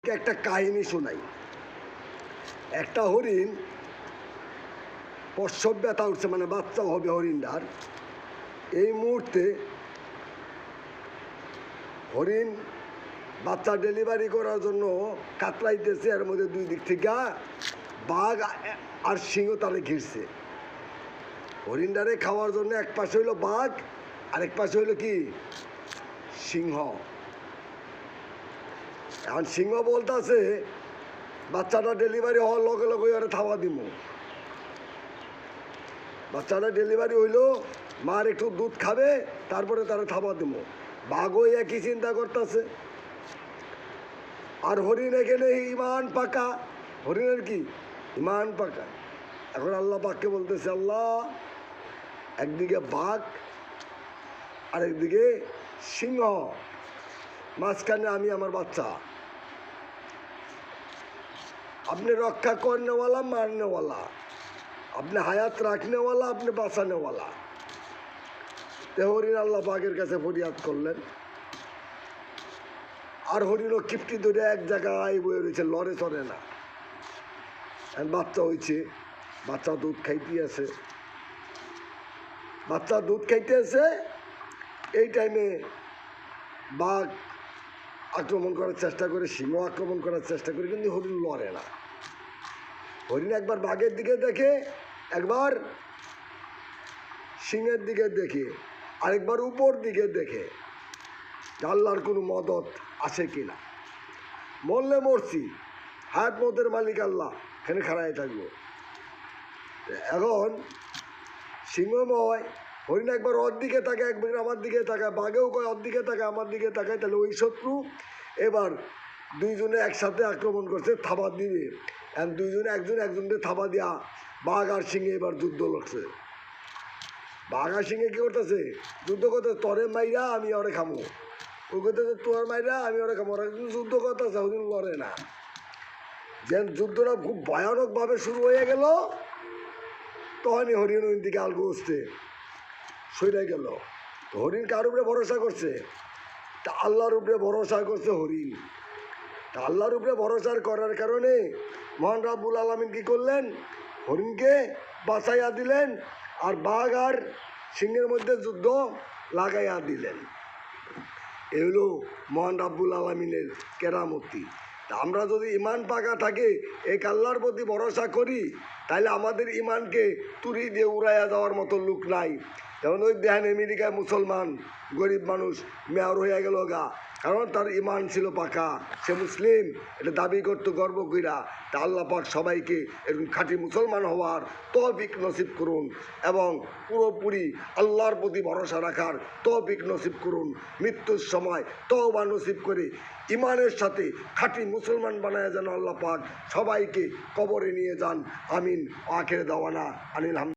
আপনাদেরকে একটা কাহিনী শোনাই। একটা হরিণ প্রসব ব্যথা উঠছে, মানে বাচ্চা হবে হরিণটার। এই মুহূর্তে হরিণ বাচ্চা ডেলিভারি করার জন্য কাতরাইতেছে। এর মধ্যে দুই দিক থেকে বাঘ আর সিংহ তারে ঘিরছে। হরিণটারে খাওয়ার জন্য এক পাশে হইলো বাঘ, আরেক পাশে হইলো কি সিংহ। এখন সিংহ বলতেছে বাচ্চাটা ডেলিভারি হওয়ার লগে লগে ওরা থাবা দিব। বাচ্চাটা ডেলিভারি হইলো, মার একটু দুধ খাবে, তারপরে তারা থাবা দিব। বাঘও একই চিন্তা করতেছে। আর হরিণ এখানে ইমান পাকা, হরিণের কি ইমান পাকা। এখন আল্লাহ পাককে বলতেছে, আল্লাহ একদিকে বাঘ আর একদিকে সিংহ, মাঝখানে আমি আমার বাচ্চা। আপনি রক্ষা করনেওয়ালা, মারনেওয়ালা, আপনি হায়াত রাখনেওয়ালা, আপনি বাঁচানেওয়ালা। তে হরিণ আল্লাহ পাকের কাছে ফরিয়াদ করলেন। আর হরিণও কিপটি ধরে এক জায়গায় বয়ে রয়েছে, লড়ে চড়ে না। বাচ্চা হয়েছে, বাচ্চা দুধ খাইতে আছে, বাচ্চা দুধ খাইতে আছে। এই টাইমে বাঘ আক্রমণ করার চেষ্টা করে, সিংহ আক্রমণ করার চেষ্টা করে, কিন্তু হরিণ লড়ে না। হরিণ একবার বাঘের দিকে দেখে, একবার সিংহের দিকে দেখে, আরেকবার উপর দিকে দেখে আল্লাহর কোনো মদত আছে কিনা। মরলে মরছি, হায়াত মতের মালিক আল্লাহ, এখানে খাড়াই থাকবো। এখন সিংহময় হরিণ একবার ওর দিকে তাকায়, একবার আমার দিকে তাকায়, বাঘেও কয় ওর দিকে তাকায়, আমার দিকে তাকায়। তাহলে ওই শত্রু এবার দুইজনে একসাথে আক্রমণ করছে, থাবা দিবে। দুইজনে একজনকে থাবা দিয়া বাঘ আর সিংহে এবার যুদ্ধ লড়ছে। বাঘ আর সিংহে কী করতেছে, যুদ্ধ করতে, তরে মাইরা আমি ওরে খামো, ওই করতেছে তোর মাইরা আমি ওরে খামো। ওরা কিন্তু যুদ্ধ করতেছে, ওদিন লড়ে না। যেন যুদ্ধটা খুব ভয়ানকভাবে শুরু হয়ে গেল, তখনই হরিণ ওই দিকে আলগো উঠতে সইরা গেল। হরিণ কার উপরে ভরসা করছে, তা আল্লাহর উপরে ভরসা করছে হরিণ। তা আল্লাহর উপরে ভরসা করার কারণে মহান রাব্বুল আলামিন কী করলেন, হরিণকে বাঁচাইয়া দিলেন, আর বাঘ আর সিংহের মধ্যে যুদ্ধ লাগাইয়া দিলেন। এ হলো মহান রাব্বুল আলামিনের কেরামতি। তা আমরা যদি ইমান পাকা থাকে, এক আল্লাহর প্রতি ভরসা করি, তাহলে আমাদের ইমানকে তুড়ি দিয়ে উড়াইয়া যাওয়ার মতো লোক নাই। যেমন ওই দেখেন আমেরিকায় মুসলমান গরিব মানুষ মেয়র হয়ে গেল গা, কারণ তার ইমান ছিল পাকা, সে মুসলিম, এটা দাবি করতো গর্ব কইরা। তা আল্লাহ পাক সবাইকে এরকম খাঁটি মুসলমান হওয়ার তৌফিক নসিব করুন, এবং পুরোপুরি আল্লাহর প্রতি ভরসা রাখার তৌফিক নসিব করুন। মৃত্যুর সময় তওবা নসিব করে ইমানের সাথে খাঁটি মুসলমান বানায় যেন আল্লাহ পাক সবাইকে কবরে নিয়ে যান। আমিন। আখির দাওয়ানা আনিল হামদুলিল্লাহ।